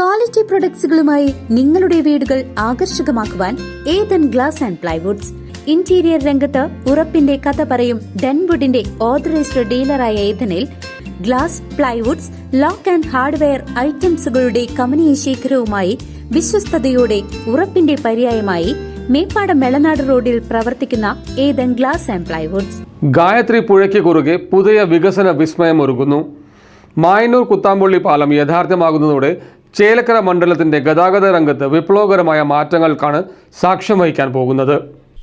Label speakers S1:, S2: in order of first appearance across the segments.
S1: Quality പ്രൊഡക്ട്സുകളുമായി നിങ്ങളുടെ വീടുകൾ ആകർഷകമാക്കുവാൻ Ethan Glass and Plywoods. Interior രംഗത്ത് ഉറപ്പിന്റെ കഥ പറയും ഡെൻവുഡിന്റെ ഓതറൈസ്ഡ് ഡീലറായ ഏതനിൽ glass, plywoods, lock and hardware ഐറ്റംസുകളുടെ കമനീയ ശേഖരവുമായി വിശ്വസ്തയോടെ ഉറപ്പിന്റെ പര്യായമായി മേപ്പാടം മെളനാട് റോഡിൽ പ്രവർത്തിക്കുന്ന Ethan Glass and Plywoods.
S2: Gayathri പുഴയ്ക്ക് കുറുകെ പുതിയ വികസന വിസ്മയമൊരുങ്ങുന്നു. മായന്നൂർ കുത്താമ്പുള്ളി പാലം യാഥാർത്ഥ്യമാകുന്നതോടെ ചേലക്കര മണ്ഡലത്തിന്റെ ഗതാഗത രംഗത്ത് വിപ്ലവകരമായ മാറ്റങ്ങൾക്കാണ് സാക്ഷ്യം വഹിക്കാൻ പോകുന്നത്.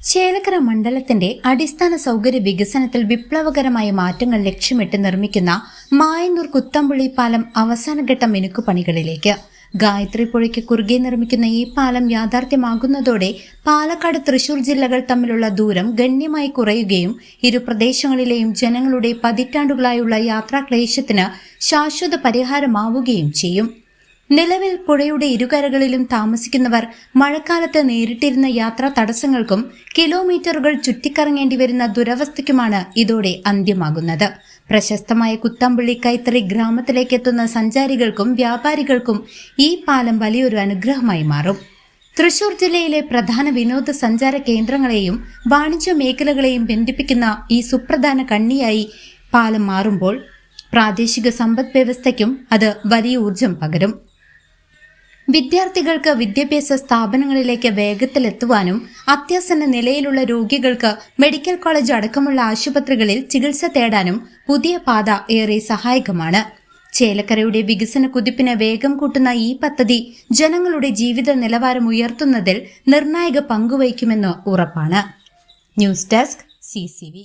S1: ചേലക്കര മണ്ഡലത്തിന്റെ അടിസ്ഥാന സൗകര്യ വികസനത്തിൽ വിപ്ലവകരമായ മാറ്റങ്ങൾ ലക്ഷ്യമിട്ട് നിർമ്മിക്കുന്ന മായന്നൂർ കുത്താമ്പുള്ളി പാലം അവസാനഘട്ട മിനുക്കുപണികളിലേക്ക്. ഗായത്രി പുഴയ്ക്ക് കുറുകെ നിർമ്മിക്കുന്ന ഈ പാലം യാഥാർത്ഥ്യമാകുന്നതോടെ പാലക്കാട്, തൃശൂർ ജില്ലകൾ തമ്മിലുള്ള ദൂരം ഗണ്യമായി കുറയുകയും ഇരു പ്രദേശങ്ങളിലെയും ജനങ്ങളുടെ പതിറ്റാണ്ടുകളായുള്ള യാത്രാക്ലേശത്തിന് ശാശ്വത പരിഹാരമാവുകയും ചെയ്യും. നിലവിൽ പുഴയുടെ ഇരുകരകളിലും താമസിക്കുന്നവർ മഴക്കാലത്ത് നേരിട്ടിരുന്ന യാത്രാ തടസ്സങ്ങൾക്കും കിലോമീറ്ററുകൾ ചുറ്റിക്കറങ്ങേണ്ടി വരുന്ന ദുരവസ്ഥയ്ക്കുമാണ് ഇതോടെ അന്ത്യമാകുന്നത്. പ്രശസ്തമായ കുത്താമ്പുള്ളി കൈത്തറി ഗ്രാമത്തിലേക്ക് എത്തുന്ന സഞ്ചാരികൾക്കും വ്യാപാരികൾക്കും ഈ പാലം വലിയൊരു അനുഗ്രഹമായി മാറും. തൃശൂർ ജില്ലയിലെ പ്രധാന വിനോദസഞ്ചാര കേന്ദ്രങ്ങളെയും വാണിജ്യ മേഖലകളെയും ബന്ധിപ്പിക്കുന്ന ഈ സുപ്രധാന കണ്ണിയായി പാലം മാറുമ്പോൾ പ്രാദേശിക സമ്പദ് വ്യവസ്ഥയ്ക്കും അത് വലിയ ഊർജം പകരും. വിദ്യാർത്ഥികൾക്ക് വിദ്യാഭ്യാസ സ്ഥാപനങ്ങളിലേക്ക് വേഗത്തിലെത്തുവാനും അത്യാസന്ന നിലയിലുള്ള രോഗികൾക്ക് മെഡിക്കൽ കോളേജ് അടക്കമുള്ള ആശുപത്രികളിൽ ചികിത്സ തേടാനും പുതിയ പാത ഏറെ സഹായകമാണ്. ചേലക്കരയുടെ വികസന കുതിപ്പിന് വേഗം കൂട്ടുന്ന ഈ പദ്ധതി ജനങ്ങളുടെ ജീവിത നിലവാരം ഉയർത്തുന്നതിൽ നിർണായക പങ്കുവഹിക്കുമെന്ന് ഉറപ്പാണ്. News desk CCV.